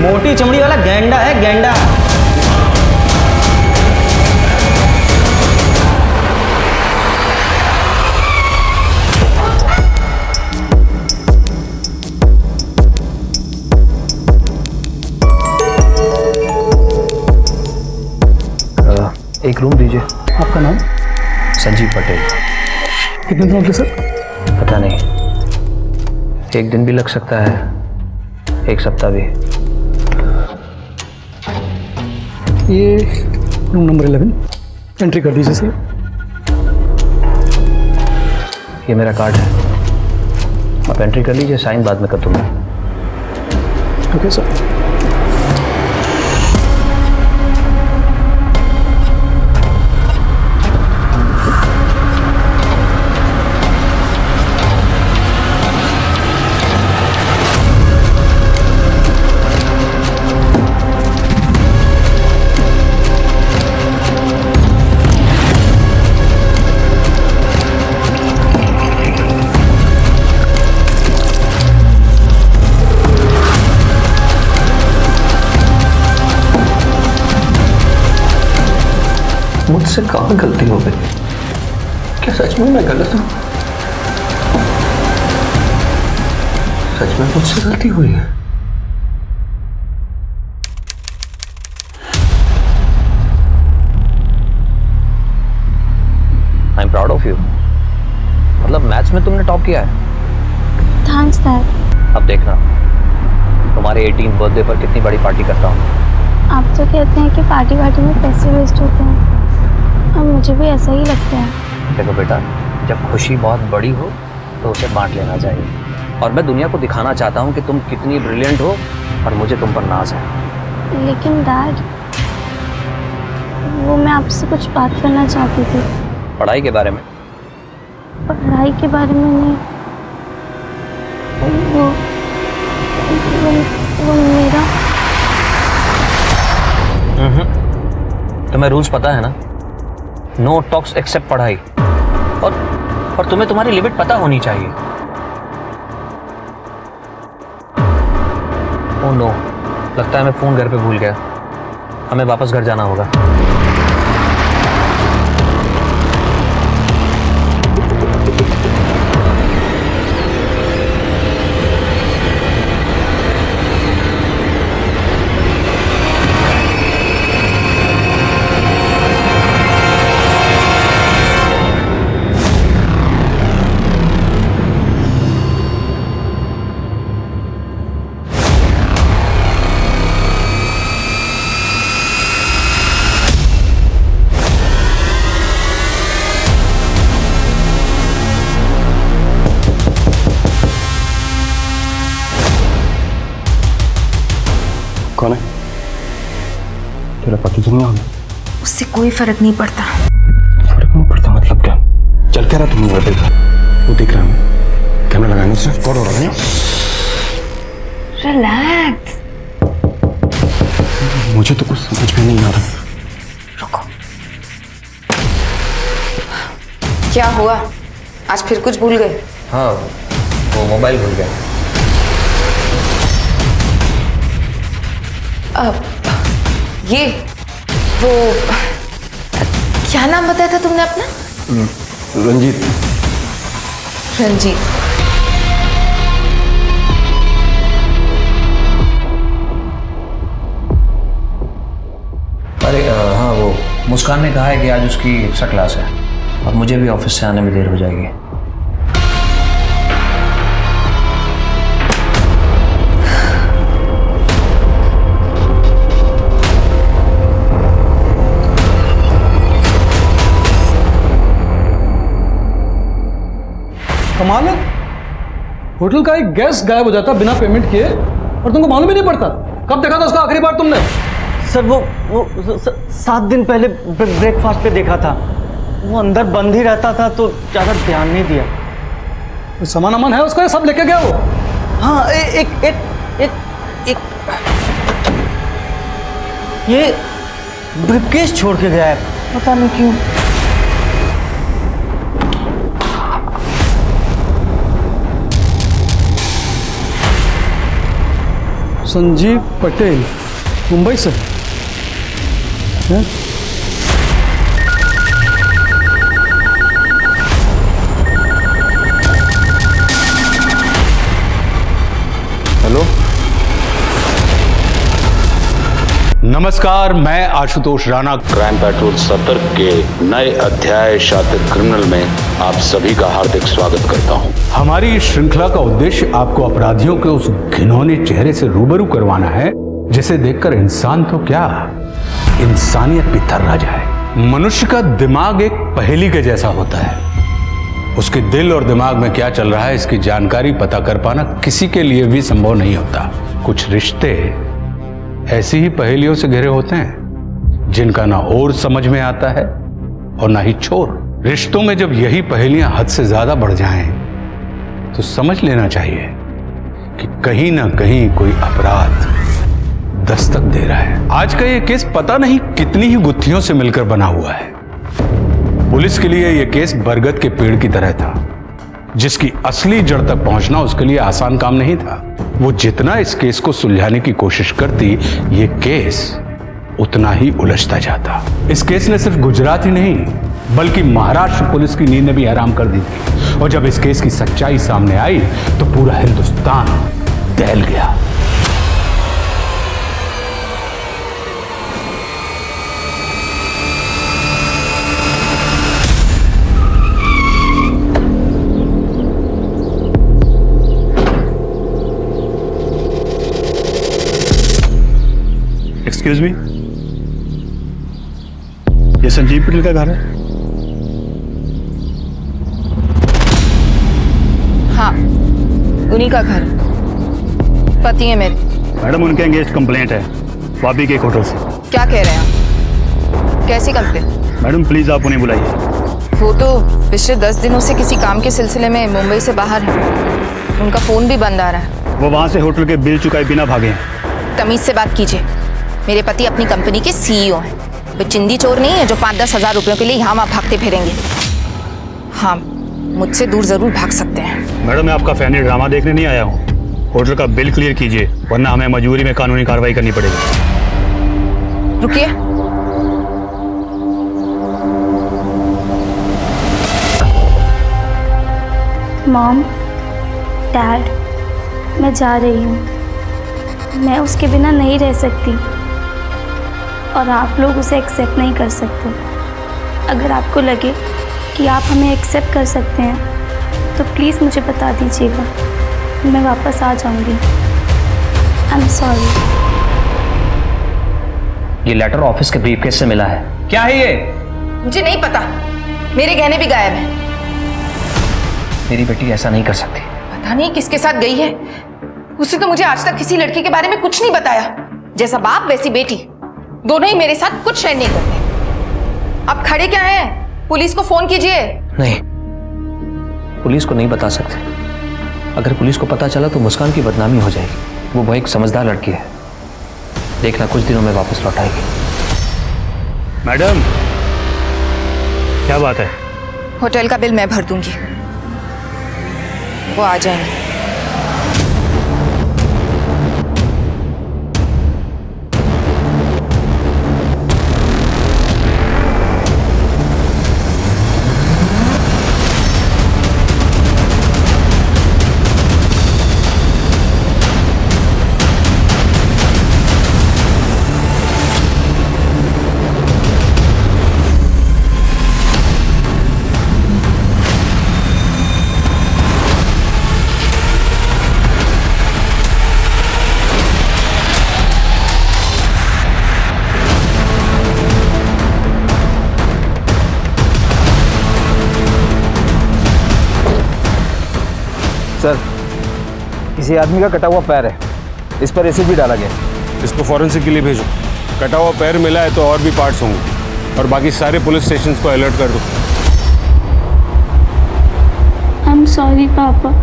मोटी चमड़ी वाला गैंडा है, गैंडा। एक रूम दीजिए। आपका नाम? संजीव पटेल। कितने दिन हो गए सर? पता नहीं, एक दिन भी लग सकता है, एक सप्ताह भी। ये रूम नंबर 11 एंट्री कर दीजिए सर। ये मेरा कार्ड है, आप एंट्री कर लीजिए, साइन बाद में कर दूंगा। Okay sir. मुझसे कहाँ गलती हो गई? क्या सच में मैं गलत हूँ? सच में मुझसे गलती हुई है? I am proud of you. मतलब मैथ्स में तुमने टॉप किया है। Thanks dad. अब देखना तुम्हारे 18th बर्थडे पर कितनी बड़ी पार्टी करता हूँ। आप तो कहते हैं कि पार्टी वार्टी में पैसे वेस्ट होते हैं, और मुझे भी ऐसा ही लगता है। देखो बेटा, जब खुशी बहुत बड़ी हो तो उसे बांट लेना चाहिए। और मैं दुनिया को दिखाना चाहता हूँ कि तुम कितनी ब्रिलियंट हो और मुझे तुम पर नाज है। लेकिन डैड, वो मैं आपसे कुछ बात करना चाहती थी। पढ़ाई के बारे में? पढ़ाई के बारे में नहीं, वो मेरा। तुम्हें रूल्स पता है ना? नो टॉक्स एक्सेप्ट पढ़ाई। और तुम्हें तुम्हारी लिमिट पता होनी चाहिए। ओह नो, लगता है मैं फोन घर पे भूल गया। हमें वापस घर जाना होगा। कौन है? तेरा पति तो नहीं? उससे कोई फर्क नहीं पड़ता। फर्क नहीं पड़ता मतलब क्या? चल क्या रहा तुम वो देख रहा? वो देख रहा है कैमरा लगाने से कौन हो रहा है? रिलैक्स। मुझे तो कुछ समझ में नहीं आ रहा। रुको, क्या हुआ? आज फिर कुछ भूल गए? हाँ, वो मोबाइल भूल गया। ये वो क्या नाम बताया था तुमने अपना? रंजीत। रंजीत। अरे हाँ, वो मुस्कान ने कहा है कि आज उसकी एक्स्ट्रा क्लास है और मुझे भी ऑफिस से आने में देर हो जाएगी। कमाल है, होटल का एक गेस्ट गायब हो जाता बिना पेमेंट किए और तुमको मालूम ही नहीं पड़ता। कब देखा था उसका आखिरी बार तुमने? सर वो 7 दिन पहले ब्रेकफास्ट पे देखा था। वो अंदर बंद ही रहता था तो ज़्यादा ध्यान नहीं दिया। कोई सामान अमान है उसका? सब लेके गया वो? हाँ, एक एक एक एक ये ब्रीफकेस छोड़ के गया है, पता नहीं क्यों। संजीव पटेल, मुंबई से हैं? हेलो, नमस्कार, मैं आशुतोष राणा। क्राइम पेट्रोल सतर्क के नए अध्याय शातिर क्रिमिनल में आप सभी का हार्दिक स्वागत करता हूं। हमारी इस श्रृंखला का उद्देश्य आपको अपराधियों के उस घिनौने चेहरे से रूबरू करवाना है जिसे देखकर इंसान तो क्या, इंसानियत भी थर्रा जाए। मनुष्य का दिमाग एक पहेली के जैसा होता है। उसके दिल और दिमाग में क्या चल रहा है इसकी जानकारी पता कर पाना किसी के लिए भी संभव नहीं होता। कुछ रिश्ते ऐसी ही पहेलियों से घिरे होते हैं जिनका ना ओर समझ में आता है और ना ही छोर। रिश्तों में जब यही पहेलियां हद से ज्यादा बढ़ जाएं तो समझ लेना चाहिए कि कहीं ना कहीं कोई अपराध दस्तक दे रहा है। आज का ये केस पता नहीं कितनी ही गुत्थियों से मिलकर बना हुआ है। पुलिस के लिए यह केस बरगद के पेड़ की तरह था जिसकी असली जड़ तक पहुंचना उसके लिए आसान काम नहीं था। वो जितना इस केस को सुलझाने की कोशिश करती, ये केस उतना ही उलझता जाता। इस केस ने सिर्फ गुजरात ही नहीं बल्कि महाराष्ट्र पुलिस की नींद भी हराम कर दी थी। और जब इस केस की सच्चाई सामने आई तो पूरा हिंदुस्तान दहल गया। एक्सक्यूज मी, ये संजीव पटेल का घर है? हाँ, उन्हीं का घर, पति है मेरे। मैडम, उनके अगेंस्ट कंप्लेंट है वापी के एक होटल से। क्या कह रहे हैं आप? कैसी कंप्लेंट? मैडम प्लीज आप उन्हें बुलाइए। वो तो पिछले 10 दिनों से किसी काम के सिलसिले में मुंबई से बाहर है। उनका फोन भी बंद आ रहा है। वो वहां से होटल के बिल चुकाए बिना भागे हैं। तमीज से बात कीजिए। मेरे पति अपनी कंपनी के सीईओ हैं। वे चिंदी चोर नहीं है जो 5-10 हज़ार रुपयों के लिए यहाँ वहाँ भागते फिरेंगे। हाँ, मुझसे दूर जरूर भाग सकते हैं। मैडम, मैं आपका फैमिली ड्रामा देखने नहीं आया हूँ। होटल का बिल क्लियर कीजिए वरना हमें मजबूरी में कानूनी कार्रवाई करनी पड़ेगी। रुकिए। मॉम, डैड, मैं जा रही हूँ। मैं उसके बिना नहीं रह सकती और आप लोग उसे एक्सेप्ट नहीं कर सकते। अगर आपको लगे कि आप हमें एक्सेप्ट कर सकते हैं तो प्लीज़ मुझे बता दीजिएगा, मैं वापस आ जाऊंगी। I am sorry. ये लेटर ऑफिस के ब्रीफकेस से मिला है। क्या है ये? मुझे नहीं पता, मेरे गहने भी गायब हैं। मेरी बेटी ऐसा नहीं कर सकती। पता नहीं किसके साथ गई है। उसने तो मुझे आज तक किसी लड़की के बारे में कुछ नहीं बताया। जैसा बाप वैसी बेटी, दोनों ही मेरे साथ कुछ शेयर नहीं करते। अब खड़े क्या हैं? पुलिस को फोन कीजिए। नहीं, पुलिस को नहीं बता सकते। अगर पुलिस को पता चला तो मुस्कान की बदनामी हो जाएगी। वो बहुत एक समझदार लड़की है, देखना कुछ दिनों में वापस लौट आएगी। मैडम, क्या बात है? होटल का बिल मैं भर दूंगी, वो आ जाएंगे। सर, किसी आदमी का कटा हुआ पैर है, इस पर एसिड भी डाला गया। इसको फॉरेंसिक के लिए भेजो। कटा हुआ पैर मिला है तो और भी पार्ट्स होंगे। और बाकी सारे पुलिस स्टेशंस को अलर्ट कर दो। आई एम सॉरी पापा।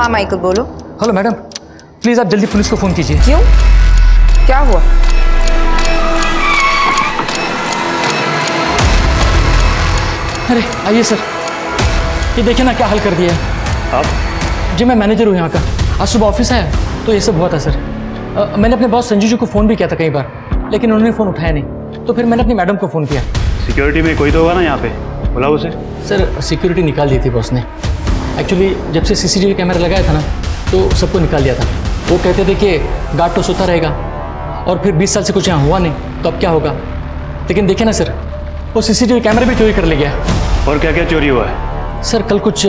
हाँ माइकल बोलो। हेलो मैडम, प्लीज़ आप जल्दी पुलिस को फ़ोन कीजिए। क्यों, क्या हुआ? अरे आइए सर, ये देखिए ना क्या हाल कर दिया है। आप? जी मैं मैनेजर हूँ यहाँ का। आज सुबह ऑफिस आया तो ये सब हुआ था सर। मैंने अपने बॉस संजीव जी को फ़ोन भी किया था कई बार, लेकिन उन्होंने फ़ोन उठाया नहीं। तो फिर मैंने अपनी मैडम को फ़ोन किया। सिक्योरिटी में कोई तो होगा ना यहाँ पे, बुलाओ उसे। सर सिक्योरिटी निकाल दी थी बॉस ने। एक्चुअली जब से सीसीटीवी कैमरा लगाया था ना तो सबको निकाल दिया था। वो कहते थे कि गार्ड तो सोता रहेगा, और फिर 20 साल से कुछ यहाँ हुआ नहीं तो अब क्या होगा। लेकिन देखिए ना सर, वो सीसीटीवी कैमरा भी चोरी कर ले गया। और क्या क्या चोरी हुआ है? सर कल कुछ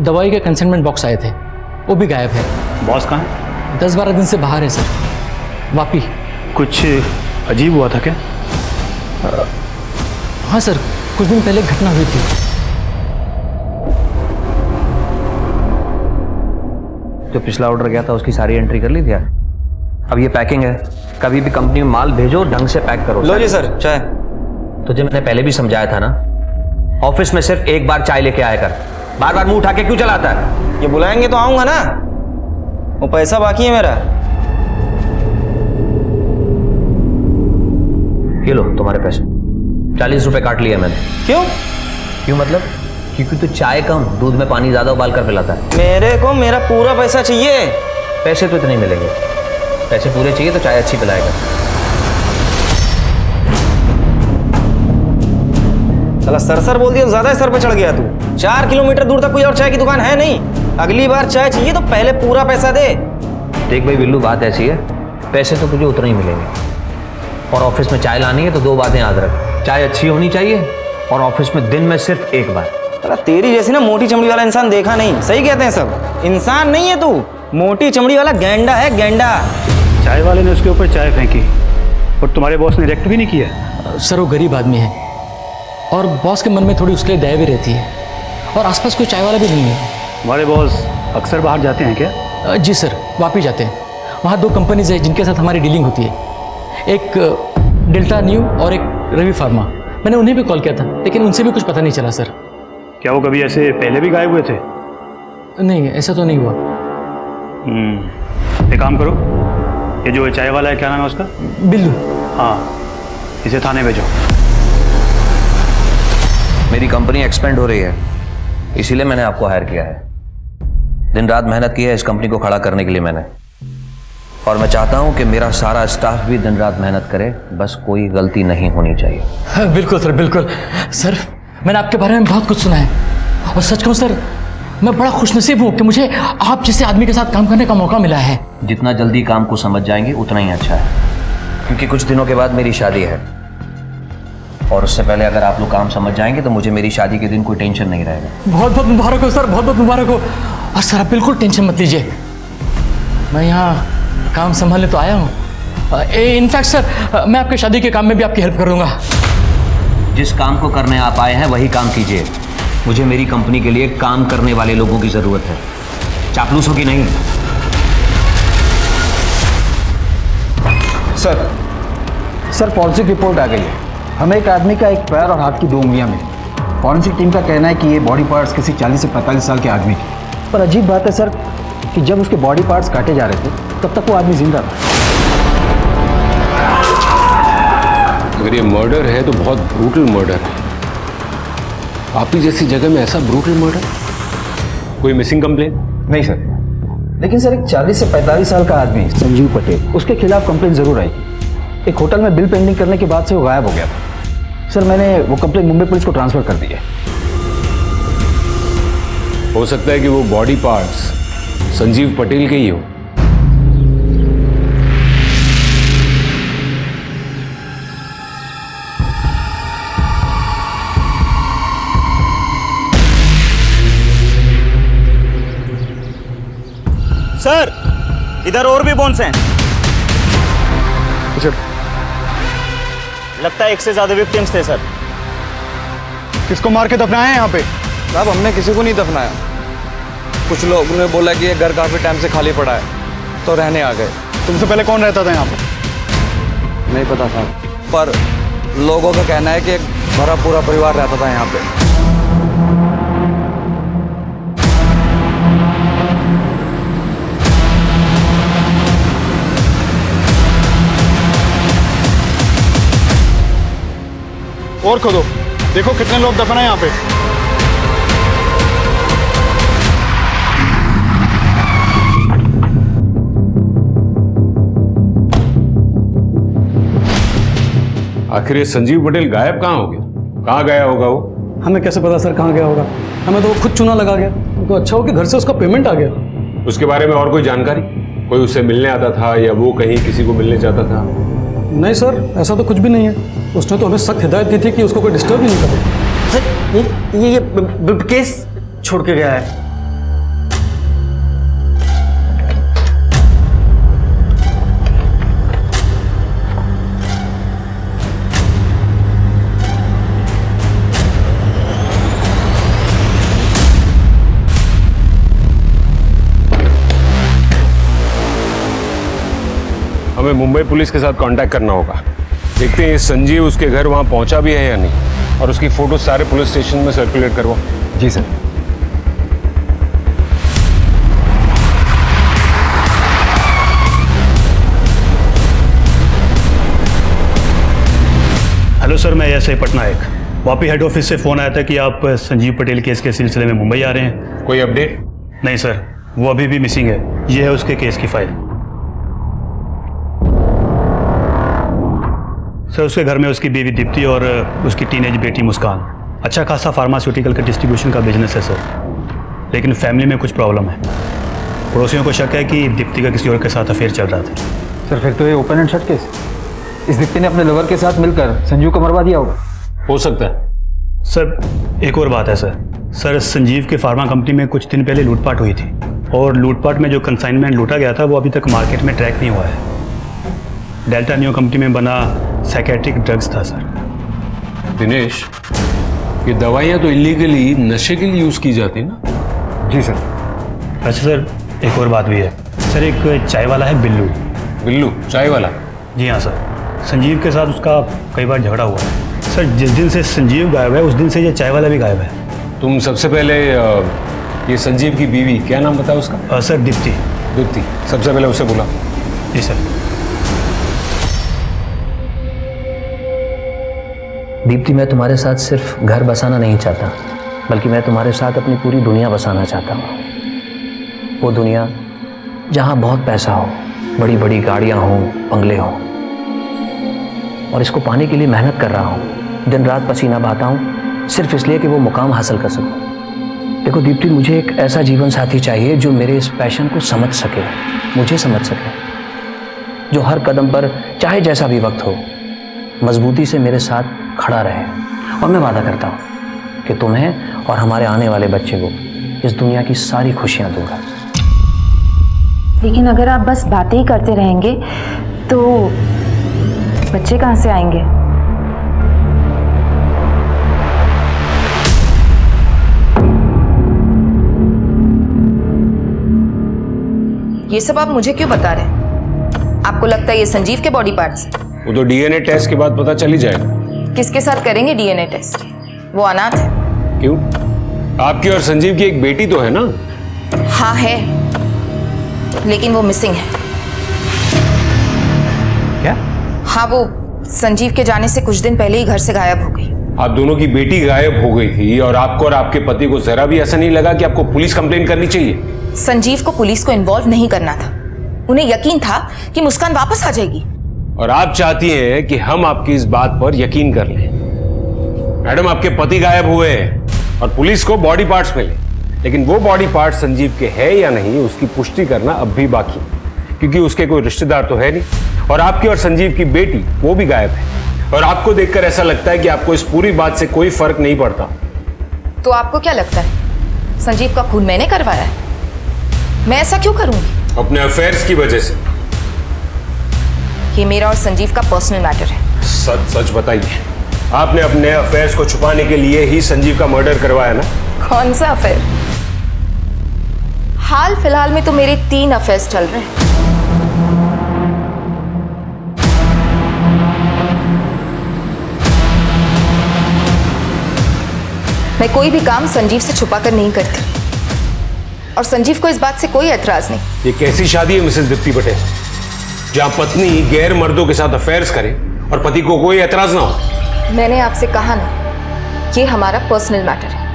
दवाई के कंसाइनमेंट बॉक्स आए थे, वो भी गायब है। बॉस कहाँ है? 10-12 दिन से बाहर है सर, वापी। कुछ अजीब हुआ था क्या? हाँ सर, कुछ दिन पहले घटना हुई थी। जो पिछला ऑर्डर गया था उसकी सारी एंट्री कर ली थी यार। अब ये पैकिंग है, कभी भी कंपनी में माल भेजो ढंग से पैक करो। लो जी सर चाय। तुझे मैंने पहले भी समझाया था ना, ऑफिस में सिर्फ एक बार चाय लेके आया कर, बार बार मुंह उठा के क्यों चलाता है? ये बुलाएंगे तो आऊंगा ना, वो पैसा बाकी है मेरा। ये लो तुम्हारे पैसे, 40 रुपए काट लिए मैंने। क्यों? क्यों मतलब? क्योंकि तू चाय कम दूध में पानी ज्यादा उबाल कर पिलाता है। मेरे को मेरा पूरा पैसा चाहिए। पैसे तो इतने ही मिलेंगे, पैसे पूरे चाहिए तो चाय अच्छी पिलाएगा। साला सर बोल दिया तो ज्यादा सर पे चढ़ गया तू। 4 किलोमीटर दूर तक कोई और चाय की दुकान है नहीं। अगली बार चाय चाहिए तो पहले पूरा पैसा दे। देख भाई बिल्लू, बात ऐसी है, पैसे तो तुझे उतने ही मिलेंगे, और ऑफिस में चाय लानी है तो 2 बातें याद रख। चाय अच्छी होनी चाहिए और ऑफिस में दिन में सिर्फ 1 बार। साला तेरी जैसी ना मोटी चमड़ी वाला इंसान देखा नहीं। सही कहते हैं सब, इंसान नहीं है तू, मोटी चमड़ी वाला गैंडा है, गैंडा। चाय वाले ने उसके ऊपर चाय फेंकी और तुम्हारे बॉस ने रिएक्ट भी नहीं किया। सर वो गरीब आदमी है और बॉस के मन में थोड़ी उसके लिए दया भी रहती है, और आसपास कोई चाय वाला भी नहीं है। तुम्हारे बॉस अक्सर बाहर जाते हैं क्या? जी सर, वापी जाते हैं। वहाँ 2 कंपनीज है जिनके साथ हमारी डीलिंग होती है, एक डेल्टा न्यू और एक रवि फार्मा। मैंने उन्हें भी कॉल किया था लेकिन उनसे भी कुछ पता नहीं चला सर। क्या वो कभी ऐसे पहले भी गायब हुए थे? नहीं, ऐसा तो नहीं हुआ। एक काम करो, ये जो चाय वाला है क्या नाम है उसका? बिल्लू। हाँ, इसे थाने भेजो। मेरी कंपनी एक्सपेंड हो रही है, इसीलिए मैंने आपको हायर किया है। दिन रात मेहनत की है इस कंपनी को खड़ा करने के लिए मैंने, और मैं चाहता हूं कि मेरा सारा स्टाफ भी दिन रात मेहनत करे, बस कोई गलती नहीं होनी चाहिए। हाँ, बिल्कुल सर, बिल्कुल सर। मैंने आपके बारे में बहुत कुछ सुना है, और सच कहूं सर मैं बड़ा खुशनसीब हूं कि मुझे आप जैसे आदमी के साथ काम करने का मौका मिला है। जितना जल्दी काम को समझ जाएंगे उतना ही अच्छा है, क्योंकि कुछ दिनों के बाद मेरी शादी है, और उससे पहले अगर आप लोग काम समझ जाएंगे तो मुझे मेरी शादी के दिन कोई टेंशन नहीं रहेगा। बहुत बहुत मुबारक हो सर, बहुत बहुत मुबारक हो। और सर आप बिल्कुल टेंशन मत लीजिए, मैं यहाँ काम संभालने तो आया हूँ। इनफैक्ट सर मैं आपके शादी के काम में भी आपकी हेल्प करूँगा। जिस काम को करने आप आए हैं वही काम कीजिए। मुझे मेरी कंपनी के लिए काम करने वाले लोगों की ज़रूरत है, चापलूसों की नहीं। सर फॉरेंसिक रिपोर्ट आ गई है। हमें एक आदमी का एक पैर और हाथ की 2 उंगलियां मिली। फॉरेंसिक टीम का कहना है कि ये बॉडी पार्ट्स किसी 40 से 45 साल के आदमी के। पर अजीब बात है सर कि जब उसके बॉडी पार्ट्स काटे जा रहे थे तब तक वो आदमी जिंदा था। अगर ये मर्डर है तो बहुत ब्रूटल मर्डर है। आप ही जैसी जगह में ऐसा ब्रूटल मर्डर? कोई मिसिंग कंप्लेन? नहीं सर, लेकिन सर एक 40 से 45 साल का आदमी संजीव पटेल, उसके खिलाफ कंप्लेन जरूर आई। एक होटल में बिल पेंडिंग करने के बाद से वो गायब हो गया था। सर मैंने वो कंप्लेन मुंबई पुलिस को ट्रांसफर कर दी है। हो सकता है कि वो बॉडी पार्ट्स संजीव पटेल के ही हो। सर इधर और भी बोन्स हैं। लगता है 1 से ज्यादा विक्टिम्स थे सर। किसको मार के दफनाया है यहाँ पे? साहब हमने किसी को नहीं दफनाया। कुछ लोगों ने बोला कि ये घर काफी टाइम से खाली पड़ा है तो रहने आ गए। तुमसे पहले कौन रहता था यहाँ पे? नहीं पता साहब, पर लोगों का कहना है कि एक भरा पूरा परिवार रहता था यहाँ पे। और खोदो, देखो कितने लोग दफन है यहाँ पे। आखिर ये संजीव पटेल गायब कहाँ हो गया? कहाँ गया होगा वो? हमें कैसे पता सर कहाँ गया होगा? हमें तो वो खुद चुना लगा गया। तो अच्छा हो कि घर से उसका पेमेंट आ गया। उसके बारे में और कोई जानकारी? कोई उससे मिलने आता था या वो कहीं किसी को मिलने जाता था? नहीं सर, ऐसा तो कुछ भी नहीं है। उसने तो हमें सख्त हिदायत दी थी कि उसको कोई डिस्टर्ब ही नहीं करे। सर ये केस छोड़ के गया है। हमें मुंबई पुलिस के साथ कांटेक्ट करना होगा। देखते हैं ये संजीव उसके घर वहां पहुंचा भी है या नहीं, और उसकी फोटो सारे पुलिस स्टेशन में सर्कुलेट करवाओ। जी सर। हेलो सर, मैं SI Patnaik. Vapi head office से फ़ोन आया था कि आप संजीव पटेल केस के सिलसिले में मुंबई आ रहे हैं। कोई अपडेट? नहीं सर, वो अभी भी मिसिंग है। ये है उसके केस की फाइल। सर, उसके घर में उसकी बीवी दीप्ति और उसकी टीनेज बेटी मुस्कान। अच्छा खासा फार्मास्यूटिकल का डिस्ट्रीब्यूशन का बिजनेस है सर, लेकिन फैमिली में कुछ प्रॉब्लम है। पड़ोसियों को शक है कि दीप्ति का किसी और के साथ अफेयर चल रहा था। सर फिर तो ये ओपन एंड शट केस। इस दीप्ति ने अपने लवर के साथ मिलकर संजीव को मरवा दिया होगा। हो सकता है। सर, एक और बात है सर, संजीव के फार्मा कंपनी में कुछ दिन पहले लूटपाट हुई थी, और लूटपाट में जो कंसाइनमेंट लूटा गया था वो अभी तक मार्केट में ट्रैक नहीं हुआ है। डेल्टा न्यू कंपनी में बना साइकेट्रिक ड्रग्स था सर। दिनेश, ये दवाइयाँ तो इलीगली नशे के लिए यूज़ की जाती है ना? जी सर। अच्छा सर, एक और बात भी है सर। एक चाय वाला है बिल्लू। बिल्लू चाय वाला? जी हाँ सर, संजीव के साथ उसका कई बार झगड़ा हुआ है सर। जिस दिन से संजीव गायब है उस दिन से ये चाय वाला भी गायब है। तुम सबसे पहले ये संजीव की बीवी, क्या नाम बताया उसका? सर दीप्ति। दीप्ति, सबसे पहले उसे बुला। जी सर। दीप्ति, मैं तुम्हारे साथ सिर्फ घर बसाना नहीं चाहता, बल्कि मैं तुम्हारे साथ अपनी पूरी दुनिया बसाना चाहता हूँ। वो दुनिया जहाँ बहुत पैसा हो, बड़ी बड़ी गाड़ियाँ हों, बंगले हों। और इसको पाने के लिए मेहनत कर रहा हूँ, दिन रात पसीना बहाता हूँ, सिर्फ इसलिए कि वो मुकाम हासिल कर सकूँ। देखो दीप्ति, मुझे एक ऐसा जीवन साथी चाहिए जो मेरे इस पैशन को समझ सके, मुझे समझ सके, जो हर कदम पर चाहे जैसा भी वक्त हो मजबूती से मेरे साथ खड़ा रहे। और मैं वादा करता हूँ कि तुम्हें और हमारे आने वाले बच्चे को इस दुनिया की सारी खुशियाँ दूंगा। लेकिन अगर आप बस बातें ही करते रहेंगे तो बच्चे कहाँ से आएंगे? ये सब आप मुझे क्यों बता रहे हैं? आपको लगता है ये संजीव के बॉडी पार्ट्स हैं? वो तो डीएनए टेस्ट के बाद पता चल ही जाएगा। किसके साथ करेंगे डीएनए टेस्ट? वो अनाथ है। क्यों? आपकी और संजीव की एक बेटी तो है ना? हाँ है, लेकिन वो मिसिंग है। क्या? हाँ, वो संजीव के जाने से कुछ दिन पहले ही घर से गायब हो गई। आप दोनों की बेटी गायब हो गई थी और आपको और आपके पति को जरा भी ऐसा नहीं लगा कि आपको पुलिस कंप्लेन करनी चाहिए? संजीव को पुलिस को इन्वॉल्व नहीं करना था। उन्हें यकीन था कि मुस्कान वापस आ जाएगी। और आप चाहती हैं कि हम आपकी इस बात पर यकीन कर लें। मैडम, आपके पति गायब हुए हैं और पुलिस को बॉडी पार्ट्स मिले, लेकिन वो बॉडी पार्ट्स संजीव के हैं या नहीं उसकी पुष्टि करना अब भी बाकी, क्योंकि उसके कोई रिश्तेदार तो है नहीं। और आपकी और संजीव की बेटी वो भी गायब है, और आपको देखकर ऐसा लगता है कि आपको इस पूरी बात से कोई फर्क नहीं पड़ता। तो आपको क्या लगता है संजीव का खून मैंने करवाया है? मैं ऐसा क्यों करूंगी? अपने अफेयर्स की वजह से। ये मेरा और संजीव का पर्सनल मैटर है। सच सच बताइए, आपने अपने अफेयर्स को छुपाने के लिए ही संजीव का मर्डर करवाया ना? कौन सा अफेयर? हाल फिलहाल में तो मेरे 3 अफेयर्स चल रहे हैं। मैं कोई भी काम संजीव से छुपा कर नहीं करती, और संजीव को इस बात से कोई एतराज नहीं। ये कैसी शादी है मिसेस दीप्ति पटेल, जहां पत्नी गैर मर्दों के साथ अफेयर्स करे और पति को कोई एतराज ना हो? मैंने आपसे कहा ना, ये हमारा पर्सनल मैटर है।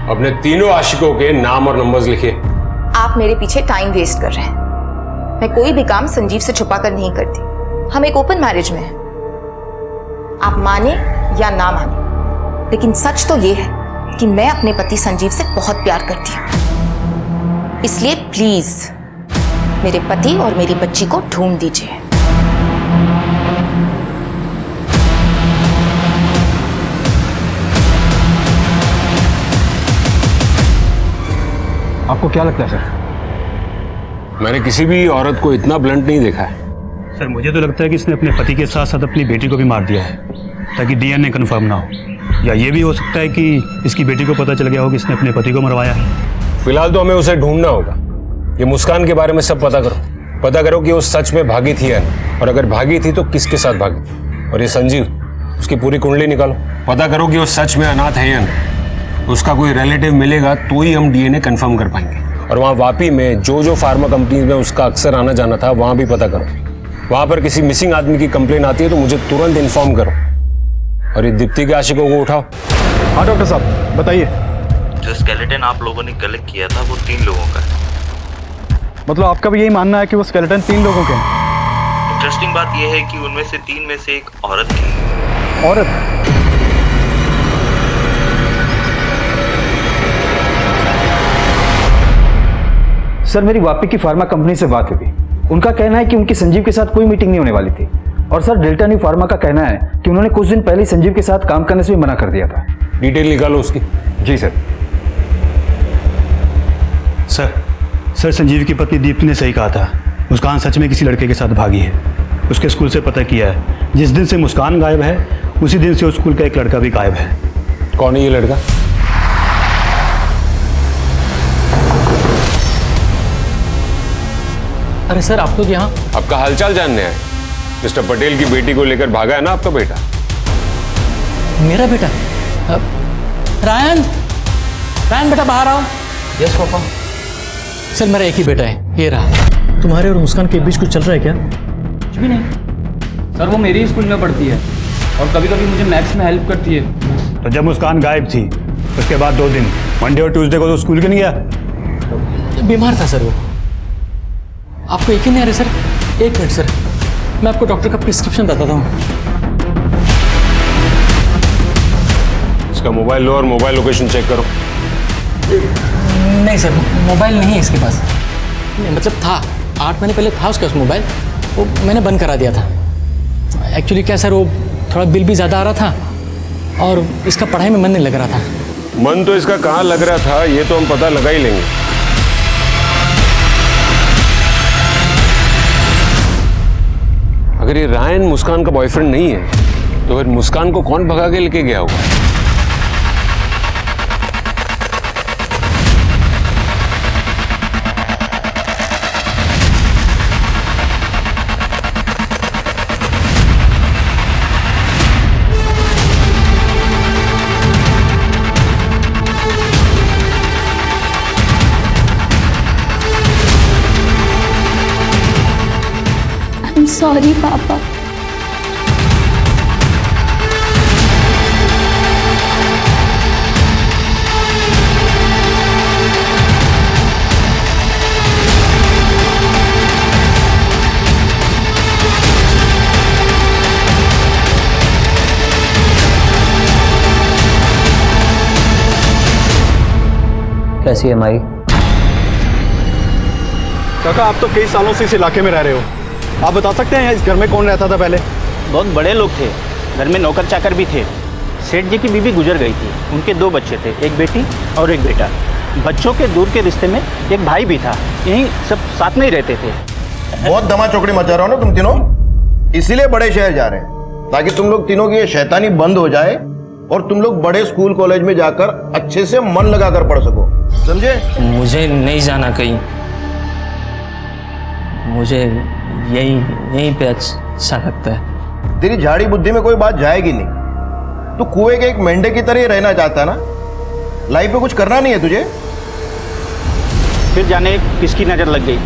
अपने तीनों आशिकों के नाम और नंबर्स लिखिए। आप मेरे पीछे टाइम वेस्ट कर रहे हैं। मैं कोई भी काम संजीव से छुपा कर नहीं करती। हम एक ओपन मैरिज में हैं। आप माने या ना माने, लेकिन सच तो ये है कि मैं अपने पति संजीव से बहुत प्यार करती हूँ। इसलिए प्लीज मेरे पति और मेरी बच्ची को ढूंढ दीजिए। आपको क्या लगता है सर? मैंने किसी भी औरत को इतना ब्लंट नहीं देखा है। सर मुझे तो लगता है कि इसने अपने पति के साथ साथ अपनी बेटी को भी मार दिया है, ताकि डीएनए कंफर्म ना हो। या ये भी हो सकता है कि इसकी बेटी को पता चल गया हो कि इसने अपने पति को मरवाया है। फिलहाल तो हमें उसे ढूंढना होगा। ये मुस्कान के बारे में सब पता करो। पता करो कि वो सच में भागी थी या नहीं, और अगर भागी थी तो किसके साथ भागी थी। और ये संजीव, उसकी पूरी कुंडली निकालो। पता करो कि वो सच में अनाथ है या नहीं। उसका कोई रिलेटिव मिलेगा तो ही हम डीएनए कंफर्म कर पाएंगे। और वहाँ वापी में जो फार्मा कंपनीज में उसका अक्सर आना जाना था, वहाँ भी पता करो। वहाँ पर किसी मिसिंग आदमी की कंप्लेन आती है तो मुझे तुरंत इन्फॉर्म करो। और ये दीप्ति के आशिकों को उठाओ। हाँ डॉक्टर साहब बताइए। जो स्केलेटन आप लोगों ने कलेक्ट किया था वो 3 लोगों का है। मतलब आपका भी यही मानना है कि वो स्केलेटन 3 लोगों के हैं? इंटरेस्टिंग बात यह है कि उनमें से 3 में से एक औरत थी। औरत? सर मेरी वापी की फार्मा कंपनी से बात हुई। उनका कहना है कि उनकी संजीव के साथ कोई मीटिंग नहीं होने वाली थी। और सर डेल्टा न्यू फार्मा का कहना है कि उन्होंने कुछ दिन पहले संजीव के साथ काम करने से भी मना कर दिया था। डिटेल निकालो उसकी। जी सर। सर संजीव की पत्नी दीप्ति ने सही कहा था। मुस्कान सच में किसी लड़के के साथ भागी है। उसके स्कूल से पता किया है, जिस दिन से मुस्कान गायब है उसी दिन से उस स्कूल का एक लड़का भी गायब है। कौन है ये लड़का? अरे सर आप लोग यहाँ? आपका हालचाल जानने आए। मिस्टर पटेल की बेटी को लेकर भागा है ना आपका बेटा? मेरा बेटा? रायन बेटा बाहर आओ। Yes papa. सर मेरा एक ही बेटा है, ये रहा। तुम्हारे और मुस्कान के बीच कुछ चल रहा है क्या? कुछ भी नहीं सर, वो मेरे ही स्कूल में पढ़ती है और कभी कभी मुझे मैथ्स में हेल्प करती है। तो जब मुस्कान गायब थी उसके बाद 2 दिन मंडे और ट्यूसडे को तो स्कूल क्यों नहीं गया? बीमार था सर वो। आपको यकीन नहीं आ रहा सर? एक मिनट सर, मैं आपको डॉक्टर का प्रिस्क्रिप्शन बताता हूँ। इसका मोबाइल लो और मोबाइल लोकेशन चेक करो। नहीं सर, मोबाइल नहीं है इसके पास। नहीं, मतलब था 8 महीने पहले था उसका मोबाइल, वो मैंने बंद करा दिया था। एक्चुअली क्या सर, वो थोड़ा बिल भी ज़्यादा आ रहा था और इसका पढ़ाई में मन नहीं लग रहा था। मन तो इसका कहाँ लग रहा था ये तो हम पता लगा ही लेंगे। अगर ये रायन मुस्कान का बॉयफ्रेंड नहीं है तो फिर मुस्कान को कौन भगा के लेके गया होगा? सॉरी पापा। कैसी है माई? काका आप तो कई सालों से इस इलाके में रह रहे हो, आप बता सकते हैं इस घर में कौन रहता था पहले? बहुत बड़े लोग थे, घर में नौकर चाकर भी थे। सेठ जी की बीवी गुजर गई थी, उनके 2 बच्चे थे, एक बेटी और एक बेटा। बच्चों के दूर के रिश्ते में एक भाई भी था, यहीं सब साथ में ही रहते थे। बहुत दमा चौकड़ी मचा रहे हो ना तुम तीनों, इसीलिए बड़े शहर जा रहे हैं ताकि तुम लोग तीनों की ये शैतानी बंद हो जाए और तुम लोग बड़े स्कूल कॉलेज में जाकर अच्छे से मन लगाकर पढ़ सको, समझे? मुझे नहीं जाना कहीं, मुझे यहीं पे अच्छा लगता है। तेरी झाड़ी बुद्धि में कोई बात जाएगी नहीं। तू कुएं के एक मेंढे की तरह ही रहना चाहता है ना, लाइफ में कुछ करना नहीं है तुझे। फिर जाने किसकी नजर लग गई।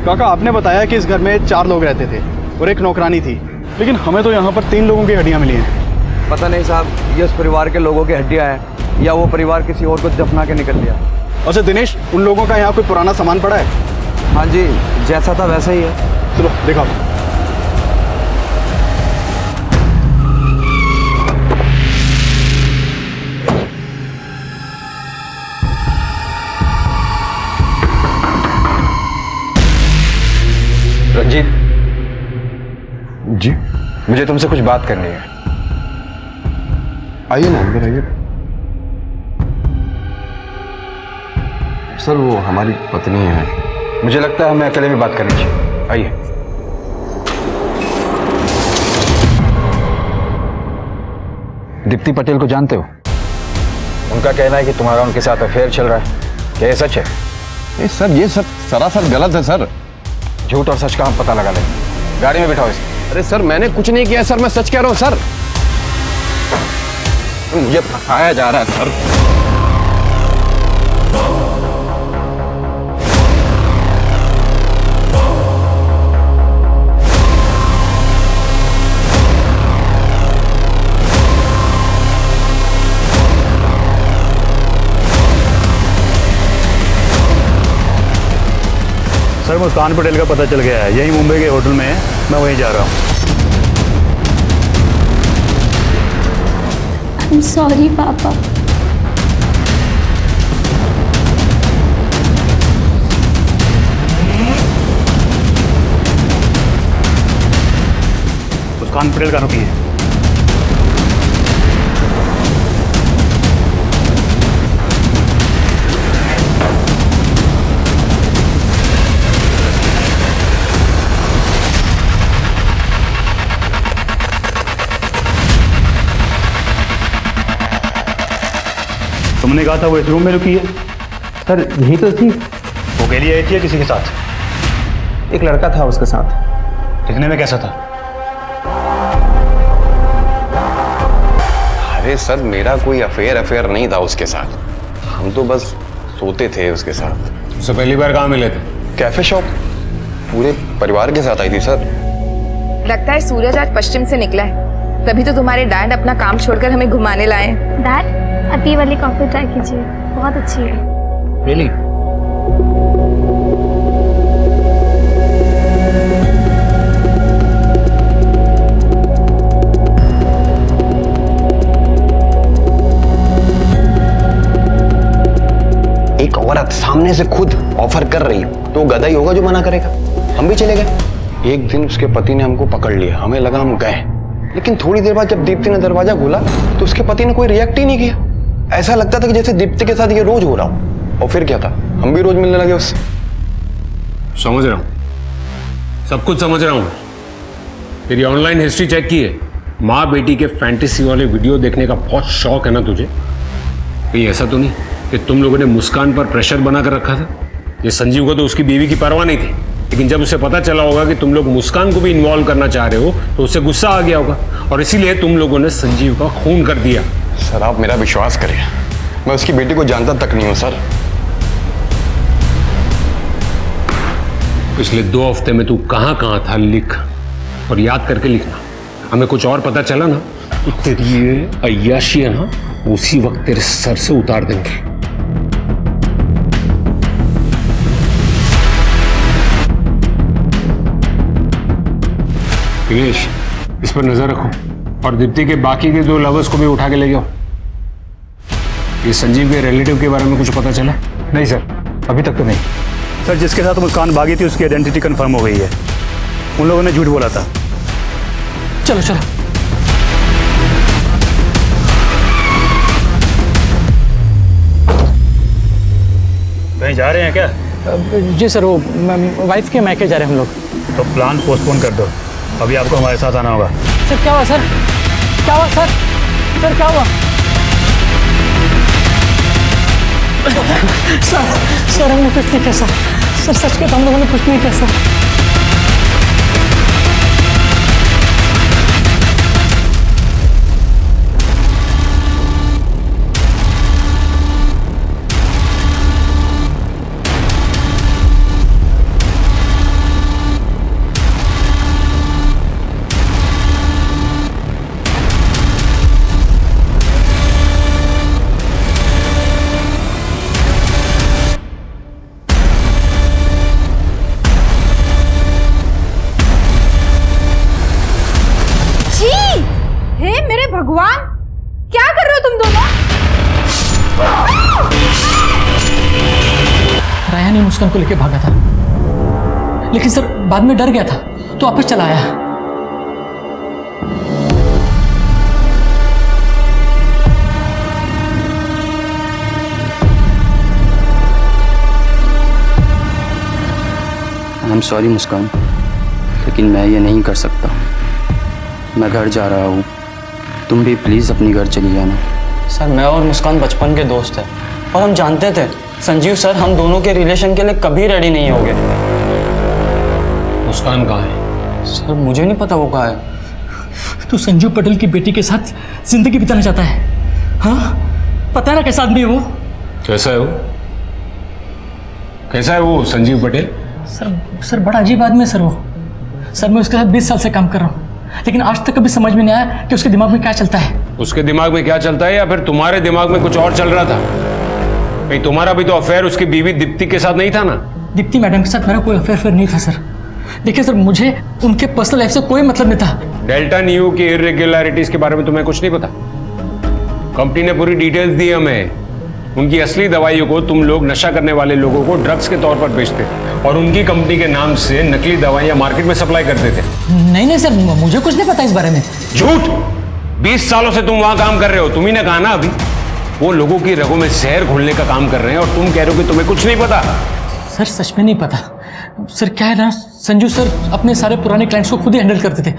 काका आपने बताया कि इस घर में 4 लोग रहते थे और एक नौकरानी थी, लेकिन हमें तो यहाँ पर 3 लोगों की हड्डियाँ मिली हैं। पता नहीं साहब, ये उस परिवार के लोगों की हड्डियाँ हैं या वो परिवार किसी और को दफना के निकल गया। अच्छा दिनेश, उन लोगों का यहाँ कोई पुराना सामान पड़ा है? हाँ जी, जैसा था वैसा ही है। चलो देखा। रंजीत जी, मुझे तुमसे कुछ बात करनी है। आइए ना, अंदर आइए। सर वो हमारी पत्नी है। मुझे लगता है हमें अकेले में बात करनी चाहिए। आइए। दीप्ति पटेल को जानते हो? उनका कहना है कि तुम्हारा उनके साथ अफेयर चल रहा है। क्या ये सच है? सर ये सब सरासर गलत है सर। झूठ और सच का हम पता लगा लेंगे। गाड़ी में बिठाओ इसे। अरे सर मैंने कुछ नहीं किया सर, मैं सच कह रहा हूँ सर। मुझे फंसाया जा रहा है सर। सर मुस्कान पटेल का पता चल गया है, यही मुंबई के होटल में है, मैं वहीं जा रहा हूँ। आई एम सॉरी पापा। मुस्कान पटेल का रुकी है। तुमने कहा था वो इस रूम में रुकी है। सर यही तो थी। वो के लिए आई थी या किसी के साथ? एक लड़का था उसके साथ। दिखने में कैसा था? अरे सर मेरा कोई अफेयर नहीं था उसके साथ, हम तो बस सोते थे उसके साथ। उससे पहली बार कहाँ मिले थे? कैफे शॉप, पूरे परिवार के साथ आई थी सर। लगता है सूरज आज पश्चिम से निकला है, तभी तो तुम्हारे डैड अपना काम छोड़कर हमें घुमाने लाए हैं। डैड आप ये वाली कॉफ़ी ट्राई कीजिए, बहुत अच्छी है। रियली? एक औरत सामने से खुद ऑफर कर रही हो तो गधा ही होगा जो मना करेगा। हम भी चले गए। एक दिन उसके पति ने हमको पकड़ लिया, हमें लगा हम गए, लेकिन थोड़ी देर बाद जब दीप्ति ने दरवाजा खोला तो उसके पति ने कोई रिएक्ट ही नहीं किया। ऐसा लगता था कि जैसे दीप्ति के साथ ये रोज हो रहा हो। और फिर क्या था, हम भी रोज मिलने लगे उससे। समझ रहा हूं, सब कुछ समझ रहा हूं। तेरी ऑनलाइन हिस्ट्री चेक की है, माँ बेटी के फैंटेसी वाले वीडियो देखने का बहुत शौक है ना तुझे? कहीं ऐसा तो नहीं कि तुम लोगों ने मुस्कान पर प्रेशर बना कर रखा था? ये संजीव को तो उसकी बीवी की परवाह नहीं थी, लेकिन जब उसे पता चला होगा कि तुम लोग मुस्कान को भी इन्वॉल्व करना चाह रहे हो तो उसे गुस्सा आ गया होगा, और इसीलिए तुम लोगों ने संजीव का खून कर दिया। सर आप मेरा विश्वास करें, मैं उसकी बेटी को जानता तक नहीं हूं सर। पिछले 2 हफ्ते में तू कहां कहां था लिख, और याद करके लिखना। हमें कुछ और पता चला ना तो तेरी ये अय्याशी है ना, उसी वक्त तेरे सर से उतार देंगे। दिनेश, इस पर नजर रखो, और दीप्ति के बाकी के 2 लवर्स को भी उठा के ले जाओ। ये संजीव के रिलेटिव के बारे में कुछ पता चला? नहीं सर, अभी तक तो नहीं। सर जिसके साथ मुस्कान भागी थी उसकी आइडेंटिटी कंफर्म हो गई है। उन लोगों ने झूठ बोला था। चलो चलो। कहीं जा रहे हैं क्या? जी सर, वो वाइफ के मैके जा रहे हैं हम लोग। तो प्लान पोस्टपोन कर दो, अभी आपको हमारे साथ आना होगा। सर क्या हुआ सर? क्या हुआ सर? सर क्या हुआ? सर हमने कुछ नहीं किया सर, सच कहता हम लोगों ने कुछ नहीं किया सर। मुस्कान को लेके भागा था, लेकिन सर बाद में डर गया था तो वापस चला आया। आई एम सॉरी मुस्कान, लेकिन मैं ये नहीं कर सकता। मैं घर जा रहा हूँ, तुम भी प्लीज़ अपनी घर चली जाना। सर मैं और मुस्कान बचपन के दोस्त हैं और हम जानते थे संजीव सर हम दोनों के रिलेशन के लिए कभी रेडी नहीं होंगे। मुस्कान कहाँ है? सर मुझे नहीं पता वो कहाँ है। तू संजीव पटेल की बेटी के साथ जिंदगी बिताना चाहता है? हाँ, पता है ना कैसा आदमी है वो? कैसा है वो? कैसा है वो संजीव पटेल? सर बड़ा अजीब आदमी है सर वो। सर मैं उसके साथ 20 साल से काम कर रहा हूँ, लेकिन आज तक कभी समझ में नहीं आया कि उसके दिमाग में क्या चलता है। उसके दिमाग में क्या चलता है या फिर तुम्हारे दिमाग में कुछ और चल रहा था? कहीं तुम्हारा भी तो अफेयर उसकी बीवी दीप्ति के साथ नहीं था ना? दीप्ति मैडम के साथ मेरा कोई अफेयर नहीं था सर। देखिए सर, मुझे उनके पर्सनल लाइफ से कोई मतलब नहीं था। डेल्टा न्यू की इरेगुलरिटीज के बारे में तुम्हें कुछ नहीं पता? कंपनी ने पूरी डिटेल्स दी हमें। उनकी असली दवाइयों को तुम लोग नशा करने वाले लोगों को ड्रग्स के तौर पर बेचते थे और उनकी कंपनी के नाम से नकली दवाइयां मार्केट में सप्लाई करते थे। नहीं सर, मुझे कुछ नहीं पता इस बारे में। झूठ! 20 सालों से तुम वहां काम कर रहे हो। तुम्ही ने कहा ना अभी, वो लोगों की रगों में जहर घोलने का काम कर रहे हैं और तुम कह रहे हो कि तुम्हें कुछ नहीं पता। सर सच में नहीं पता। सर क्या है ना, संजू सर अपने सारे पुराने क्लाइंट्स को खुद ही हैंडल करते थे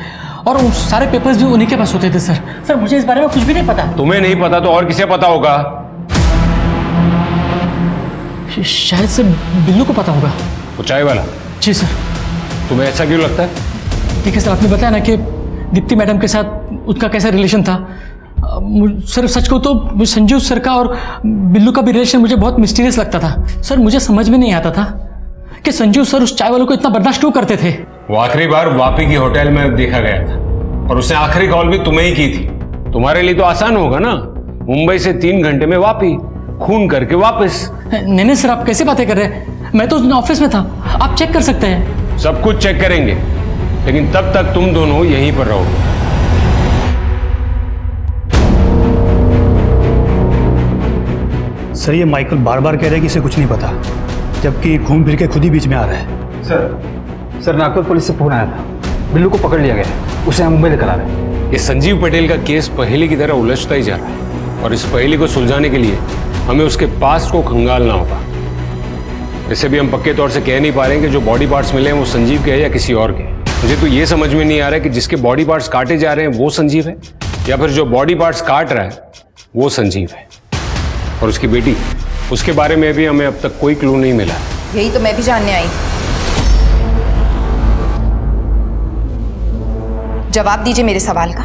और उन सारे पेपर्स भी उन्हीं के पास होते थे। सर मुझे इस बारे में कुछ भी नहीं पता। तुम्हें नहीं पता तो और किसे पता होगा? शायद से बिल्लू को पता होगा। वो चाय वाला? जी सर। तुम्हें ऐसा क्यों लगता है? देखिए सर, आपने बताया ना कि दीप्ति मैडम के साथ उसका कैसा रिलेशन था। सर सच को तो संजू सर का और बिल्लू का भी रिलेशन मुझे बहुत मिस्टीरियस लगता था। सर मुझे समझ में नहीं आता था कि संजू सर उस चाय वालों को इतना बर्दाश्त क्यों करते थे। वो आखिरी बार वापी की होटल में देखा गया था और उसने आखिरी कॉल भी तुम्हें ही की थी। तुम्हारे लिए तो आसान होगा ना, मुंबई से 3 घंटे में वापी, खून करके वापस। नहीं सर, आप कैसे बातें कर रहे हैं? मैं तो ऑफिस में था, आप चेक कर सकते हैं। सब कुछ चेक करेंगे, लेकिन तब तक तुम दोनों यहीं पर रहोगे। सर ये माइकल बार बार कह रहे हैं कि इसे कुछ नहीं पता, जबकि घूम फिर के खुद ही बीच में आ रहा है। सर नागपुर पुलिस से फोन आया था, बिल्लू को पकड़ लिया गया, उसे हम मुंबई लेकर आ रहे हैं। ये संजीव पटेल का केस पहेली की तरह उलझता ही जा रहा है और इस पहेली को सुलझाने के लिए हमें उसके पास्ट को खंगालना होगा। वैसे भी हम पक्के तौर से कह नहीं पा रहे हैं कि जो बॉडी पार्ट्स मिले हैं वो संजीव के हैं या किसी और के। मुझे तो ये समझ में नहीं आ रहा है कि जिसके बॉडी पार्ट्स काटे जा रहे हैं वो संजीव है या फिर जो बॉडी पार्ट्स काट रहा है वो संजीव है। और उसकी बेटी, उसके बारे में भी हमें अब तक कोई क्लू नहीं मिला। यही तो मैं भी जानने आई। जवाब दीजिए मेरे सवाल का।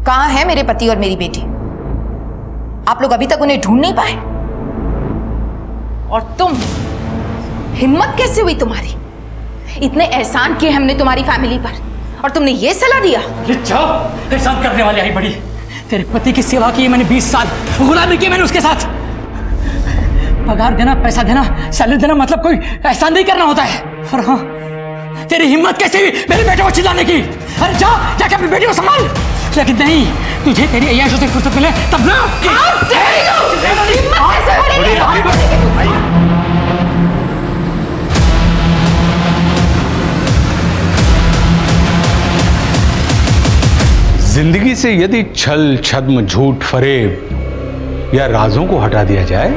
कहां है मेरे पति और मेरी बेटी? आप लोग अभी तक उन्हें ढूंढ नहीं पाए? और तुम, हिम्मत कैसे हुई तुम्हारी? इतने एहसान किए हमने तुम्हारी फैमिली पर और तुमने ये सलाह दिया? एहसान करने वाले आई बड़ी। तेरे पति की सेवा की मैंने 20 साल, गुलामी की मैंने उसके साथ। पगार देना, पैसा देना, सैलरी देना मतलब कोई एहसान नहीं करना होता है। और हाँ, तेरी हिम्मत कैसे हुई मेरे बेटे को चिल्लाने की? अरे जाके अपनी बेटी को संभाल। लेकिन नहीं, तुझे तेरी अय्याशों से फुर्सत मिले तब ना। जिंदगी से यदि छल, छद्म, झूठ, फरेब या राजों को हटा दिया जाए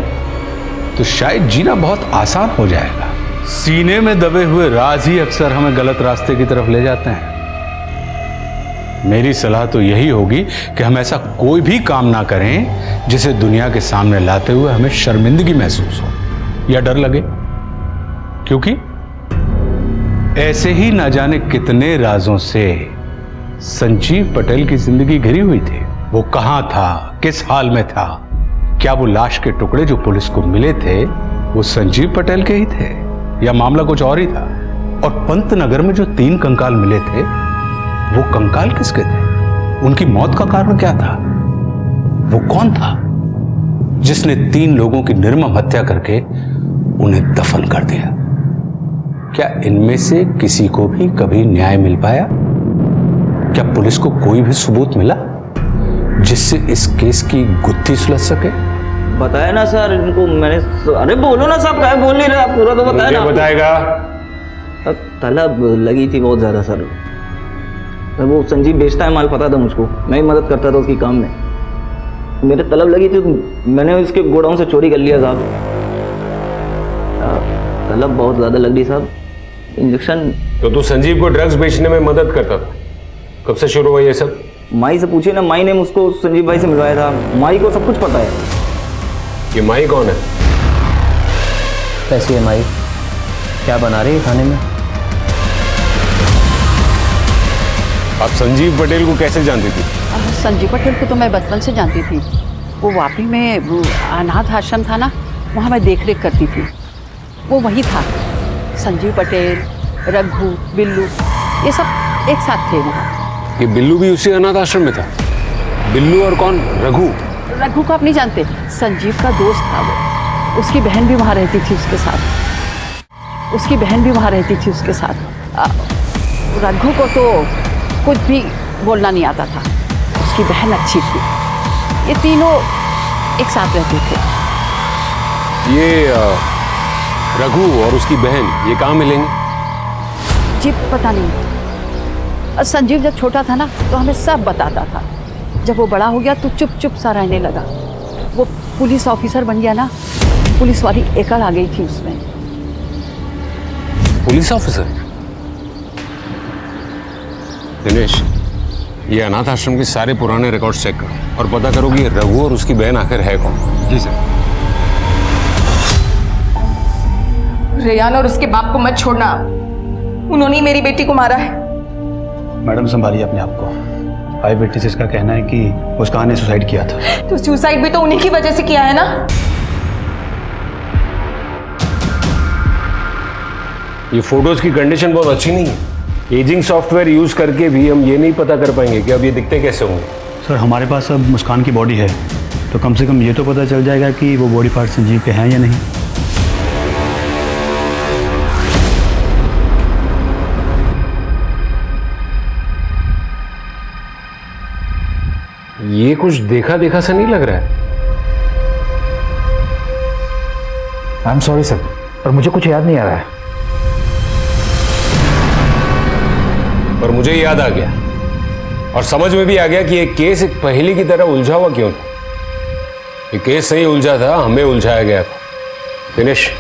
तो शायद जीना बहुत आसान हो जाएगा। सीने में दबे हुए राज ही अक्सर हमें गलत रास्ते की तरफ ले जाते हैं। मेरी सलाह तो यही होगी कि हम ऐसा कोई भी काम ना करें जिसे दुनिया के सामने लाते हुए हमें शर्मिंदगी महसूस हो या डर लगे, क्योंकि ऐसे ही ना जाने कितने राजों से संजीव पटेल की जिंदगी घिरी हुई थी। वो कहां था, किस हाल में था? क्या वो लाश के टुकड़े जो पुलिस को मिले थे वो संजीव पटेल के ही थे या मामला कुछ और ही था? और पंतनगर में जो 3 कंकाल मिले थे वो कंकाल किसके थे? उनकी मौत का कारण क्या था? वो कौन था जिसने 3 लोगों की निर्मम हत्या करके उन्हें दफन कर दिया? क्या इनमें से किसी को भी कभी न्याय मिल पाया? क्या पुलिस को कोई भी सबूत मिला जिससे इस केस की गुत्थी सुलझ सके? बताया ना सर इनको मैंने। अरे बोलो ना साहब, क्या बोल नहीं रहे आप, पूरा तो बताया ना। बताएगा? तलब लगी थी बहुत ज़्यादा सर। वो संजीव बेचता है माल, पता था मुझको, मैं ही मदद करता था उसकी काम में। मेरे तलब लगी थी, मैंने उसके गोडाउन से चोरी कर लिया साहब। तलब बहुत ज़्यादा लग रही साहब, इंजेक्शन। तो तू संजीव को ड्रग्स बेचने में मदद करता था, कब से शुरू हुआ ये सब? माई से पूछिए ना, माई ने मुझको संजीव भाई से मिलवाया था। माई को सब कुछ पता है। ये माई कौन है? कैसी है माई? क्या बना रही है खाने में? आप संजीव पटेल को कैसे जानती थी? संजीव पटेल को तो मैं बचपन से जानती थी। वो वापी में वो अनाथ आश्रम था ना, वहाँ मैं देख रेख करती थी। वो वही था। संजीव पटेल, रघु, बिल्लू, ये सब एक साथ थे वहाँ। ये बिल्लू भी उसी अनाथ आश्रम में था? बिल्लू और कौन? रघु? रघु को आप नहीं जानते, संजीव का दोस्त था वो। उसकी बहन भी वहाँ रहती थी उसके साथ। उसकी बहन भी वहाँ रहती थी उसके साथ। रघु को तो कुछ भी बोलना नहीं आता था। उसकी बहन अच्छी थी। ये तीनों एक साथ रहते थे। ये रघु और उसकी बहन ये कहाँ मिलेंगे? जी पता नहीं। संजीव जब छोटा था ना तो हमें सब बताता था। जब वो बड़ा हो गया तो चुप चुप सा रहने लगा। वो पुलिस ऑफिसर बन गया ना, पुलिस वाली एकड़ आ गई थी उसमें। Police officer? दिनेश, ये अनाथ आश्रम के सारे पुराने रिकॉर्ड्स चेक करो और पता करो कि रघु और उसकी बहन आखिर है कौन। जी सर। रेयान और उसके बाप को मत छोड़ना, उन्होंने ही मेरी बेटी को मारा है। मैडम संभालिए अपने आप को। आई विटनेसेस का कहना है कि मुस्कान ने सुसाइड किया था। तो सुसाइड भी तो उन्हीं की वजह से किया है ना। ये फोटोज की कंडीशन बहुत अच्छी नहीं है। एजिंग सॉफ्टवेयर यूज करके भी हम ये नहीं पता कर पाएंगे कि अब ये दिखते कैसे होंगे। सर हमारे पास अब मुस्कान की बॉडी है, तो कम से कम ये तो पता चल जाएगा कि वो बॉडी पार्ट संजीव के हैं या नहीं। ये कुछ देखा देखा सा नहीं लग रहा है। आई एम सॉरी सर, पर मुझे कुछ याद नहीं आ रहा है। पर मुझे याद आ गया और समझ में भी आ गया कि ये केस एक पहेली की तरह उलझा हुआ क्यों था। ये केस नहीं उलझा था, हमें उलझाया गया था। दिनेश,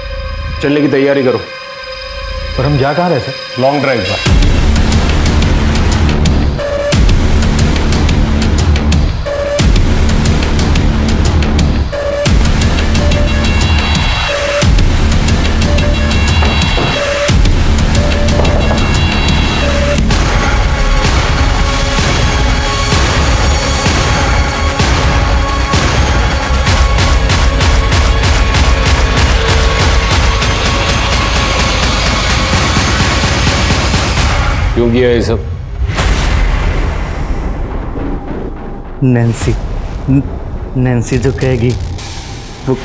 चलने की तैयारी करो। पर हम जा कहाँ रहे सर? लॉन्ग ड्राइव पर। क्यों किया ये सब? नैन्सी जो कहेगी वो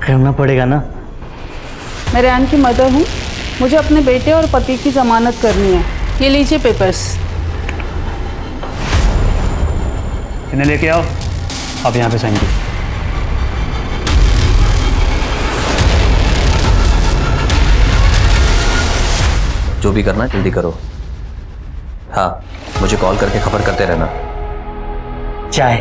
करना पड़ेगा ना। मैं रेयान की मदर हूँ, मुझे अपने बेटे और पति की जमानत करनी है। ये लीजिए पेपर्स। इन्हें लेके आओ, आप यहाँ पे साइन कीजिए। जो भी करना है जल्दी करो। हाँ, मुझे कॉल करके खबर करते रहना। चाय।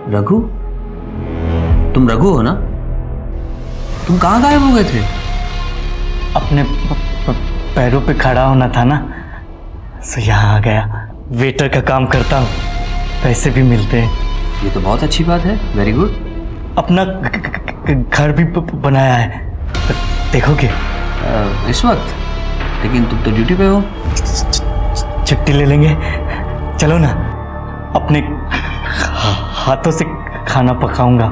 रघु, तुम रघु हो ना? तुम कहाँ गायब हो गए थे? अपने पैरों पे खड़ा होना था ना, सो यहाँ आ गया। वेटर का काम करता हूँ, पैसे भी मिलते हैं। ये तो बहुत अच्छी बात है, वेरी गुड। अपना घर भी बनाया है, देखोगे? इस वक्त? लेकिन तुम तो ड्यूटी पे हो। छुट्टी ले लेंगे, चलो ना। अपने हाथों से खाना पकाऊंगा,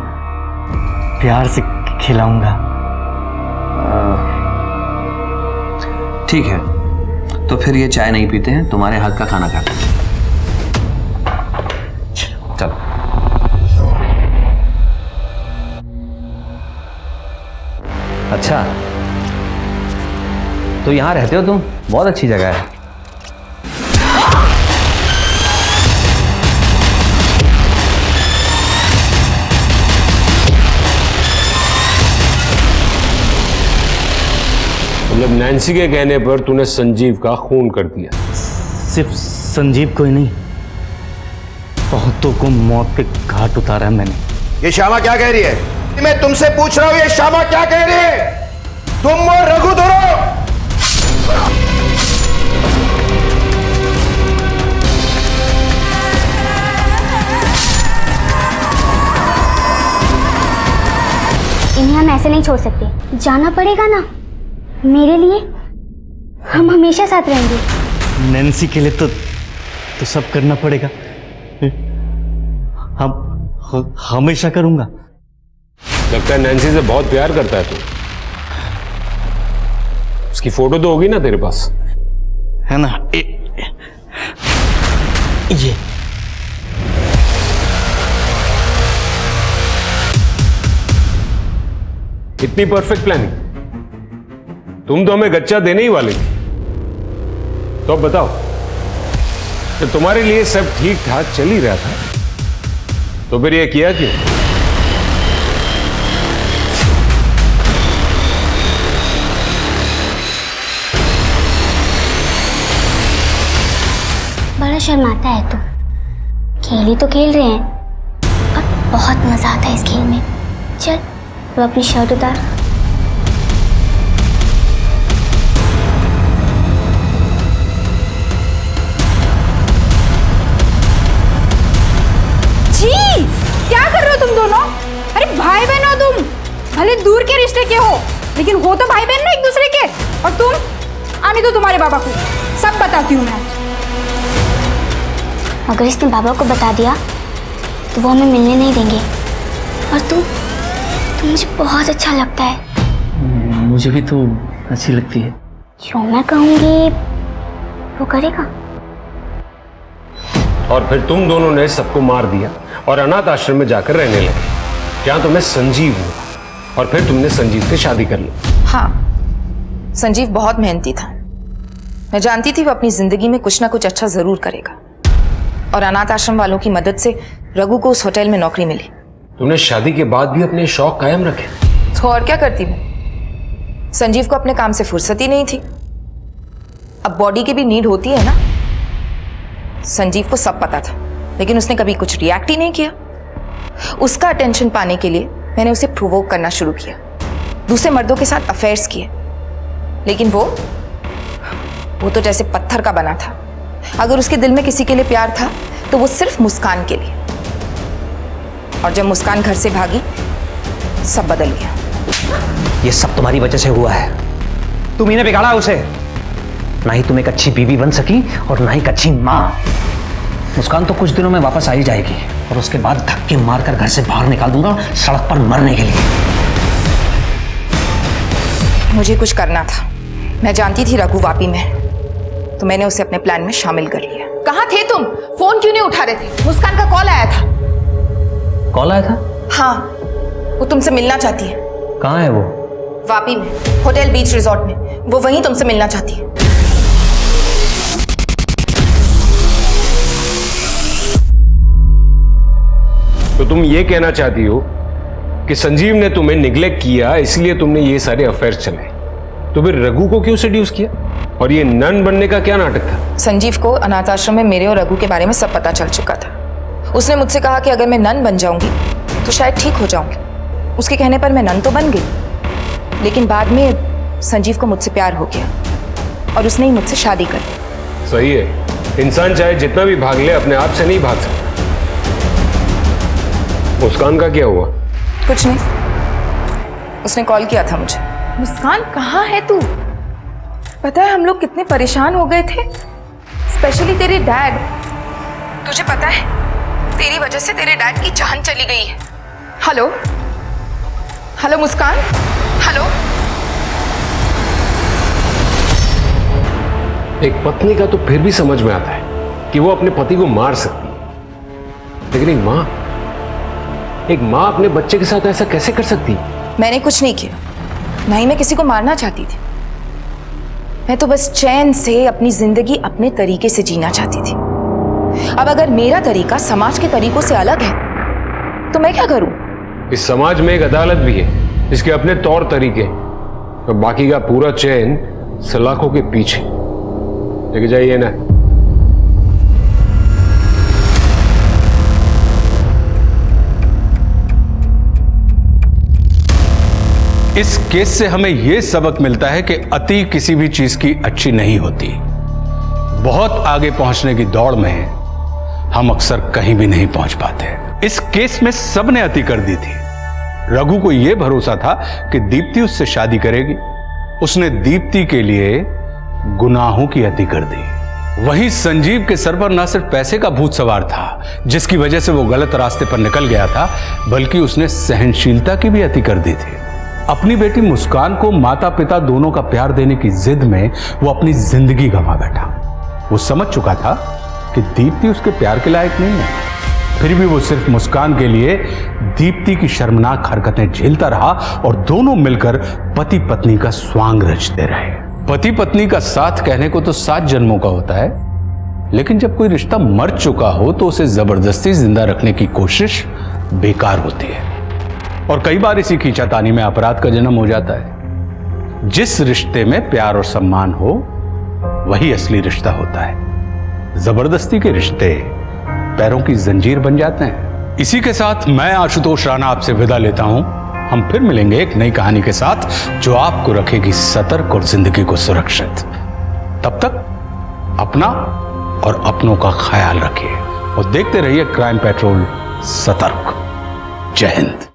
प्यार से खिलाऊंगा। ठीक है, तो फिर ये चाय नहीं पीते हैं, तुम्हारे हाथ का खाना खाते हैं। चलो। अच्छा, तो यहाँ रहते हो तुम? बहुत अच्छी जगह है। मतलब नैन्सी के कहने पर तूने संजीव का खून कर दिया? सिर्फ संजीव को ही नहीं, बहुतों को मौत के घाट उतारा है मैंने। ये श्यामा क्या कह रही है? मैं तुमसे पूछ रहा हूं, ये श्यामा क्या कह रही है? तुम और रघु दोनों इन्हें हम ऐसे नहीं छोड़ सकते, जाना पड़ेगा ना। मेरे लिए हम हमेशा साथ रहेंगे। नैन्सी के लिए तो सब करना पड़ेगा। हम हमेशा करूंगा। लगता है नैन्सी से बहुत प्यार करता है तू। उसकी फोटो तो होगी ना तेरे पास, है ना? ये इतनी परफेक्ट प्लानिंग, तुम तो हमें गच्चा देने ही वाले थे। तो अब बताओ, तो तुम्हारे लिए सब ठीक ठाक चल ही रहा था, तो फिर ये किया क्यों? बड़ा शर्माता है तू। खेल ही तो खेल रहे हैं और बहुत मजा आता है इस खेल में। चल तो अपनी शर्ट उतार। जी, क्या कर रहे हो तुम दोनों? अरे भाई बहन हो तुम, भले दूर के रिश्ते के हो, लेकिन हो तो भाई बहन ना एक दूसरे के। और तुम आने दो तुम्हारे बाबा को, सब बताती हूँ मैं आज। अगर इसने बाबा को बता दिया तो वो हमें मिलने नहीं देंगे। और तू मुझे बहुत अच्छा लगता है। मुझे भी तो अच्छी लगती है। जो मैं कहूँगी वो करेगा। और फिर तुम दोनों ने सबको मार दिया और अनाथ आश्रम में जाकर रहने लगे, जहां तुम्हें संजीव हुआ, और फिर तुमने संजीव से शादी कर ली। हाँ, संजीव बहुत मेहनती था। मैं जानती थी वो अपनी जिंदगी में कुछ ना कुछ अच्छा जरूर करेगा, और अनाथ आश्रम वालों की मदद से रघु को उस होटल में नौकरी मिली। तुमने शादी के बाद भी अपने शौक कायम रखे? तो और क्या करती मैं? संजीव को अपने काम से फुर्सत ही नहीं थी। अब बॉडी की भी नीड होती है ना। संजीव को सब पता था, लेकिन उसने कभी कुछ रिएक्ट ही नहीं किया। उसका अटेंशन पाने के लिए मैंने उसे प्रोवोक करना शुरू किया, दूसरे मर्दों के साथ अफेयर्स किए, लेकिन वो तो जैसे पत्थर का बना था। अगर उसके दिल में किसी के लिए प्यार था तो वो सिर्फ मुस्कान के लिए। और जब मुस्कान घर से भागी, सब बदल गया। ये सब तुम्हारी वजह से हुआ है। तुम ही ने बिगाड़ा उसे। ना ही तुम एक अच्छी बीवी बन सकी और ना ही एक अच्छी माँ। मुस्कान तो कुछ दिनों में वापस आ ही जाएगी, और उसके बाद धक्के मारकर घर से बाहर निकाल दूंगा, सड़क पर मरने के लिए। मुझे कुछ करना था। मैं जानती थी रघु वापी में, तो मैंने उसे अपने प्लान में शामिल कर लिया। कहाँ थे तुम? फोन क्यों नहीं उठा रहे थे? मुस्कान का कॉल आया था। कॉल आया था? हाँ, वो तुमसे मिलना चाहती है। कहाँ है वो? वापी में, होटल बीच रिजॉर्ट में। वो वहीं तुमसे मिलना चाहती है। तो तुम ये कहना चाहती हो कि संजीव ने तुम्हें निग्लेक्ट किया, इसलिए तुमने ये सारे अफेयर्स चलाए। तो फिर रघु को क्यों सेड्यूस किया? और ये नन बनने का क्या नाटक था? संजीव को अनाथ आश्रम में मेरे और रघु के बारे में सब पता चल चुका था। उसने मुझसे कहा कि अगर मैं नन बन जाऊंगी तो शायद ठीक हो जाऊंगी। उसके कहने पर मैं नन तो बन गई, लेकिन बाद में संजीव को मुझसे प्यार हो गया और उसने ही मुझसे शादी कर ली। सही है, इंसान चाहे जितना भी भाग ले, अपने आप से नहीं भाग सकता। मुस्कान का क्या हुआ? कुछ नहीं, उसने कॉल किया था मुझे। मुस्कान, कहाँ है तू? पता है हम लोग कितने परेशान हो गए थे, स्पेशली तेरे डैड। तुझे पता है तेरी वजह से तेरे डैड की जान चली गई है। हेलो हेलो मुस्कान, हेलो। एक पत्नी का तो फिर भी समझ में आता है कि वो अपने पति को मार सकती है, लेकिन एक माँ अपने बच्चे के साथ ऐसा कैसे कर सकती? मैंने कुछ नहीं किया, ना ही मैं किसी को मारना चाहती थी। मैं तो बस चैन से अपनी जिंदगी अपने तरीके से जीना चाहती थी। अब अगर मेरा तरीका समाज के तरीकों से अलग है तो मैं क्या करूं? इस समाज में एक अदालत भी है, इसके अपने तौर तरीके, और बाकी का पूरा चैन सलाखों के पीछे लेके जाइए ना। इस केस से हमें यह सबक मिलता है कि अति किसी भी चीज की अच्छी नहीं होती। बहुत आगे पहुंचने की दौड़ में हम अक्सर कहीं भी नहीं पहुंच पाते। इस केस में सबने अति कर दी थी। रघु को यह भरोसा था कि दीप्ति उससे शादी करेगी। उसने दीप्ति के लिए गुनाहों की अति कर दी। वहीं संजीव के सर पर ना सिर्फ पैसे का भूत सवार था जिसकी वजह से वो गलत रास्ते पर निकल गया था, बल्कि उसने सहनशीलता की भी अति कर दी थी। अपनी बेटी मुस्कान को माता पिता दोनों का प्यार देने की जिद में वो अपनी जिंदगी गंवा बैठा। वो समझ चुका था कि दीप्ति उसके प्यार के लायक नहीं है, फिर भी वो सिर्फ मुस्कान के लिए दीप्ति की शर्मनाक हरकतें झेलता रहा और दोनों मिलकर पति पत्नी का स्वांग रचते रहे। पति पत्नी का साथ कहने को तो 7 जन्मों का होता है, लेकिन जब कोई रिश्ता मर चुका हो तो उसे जबरदस्ती जिंदा रखने की कोशिश बेकार होती है। और कई बार इसी खींचातानी में अपराध का जन्म हो जाता है। जिस रिश्ते में प्यार और सम्मान हो वही असली रिश्ता होता है। जबरदस्ती के रिश्ते पैरों की जंजीर बन जाते हैं। इसी के साथ मैं आशुतोष राणा आपसे विदा लेता हूं। हम फिर मिलेंगे एक नई कहानी के साथ जो आपको रखेगी सतर्क और जिंदगी को सुरक्षित। तब तक अपना और अपनों का ख्याल रखिए और देखते रहिए क्राइम पेट्रोल सतर्क। जय हिंद।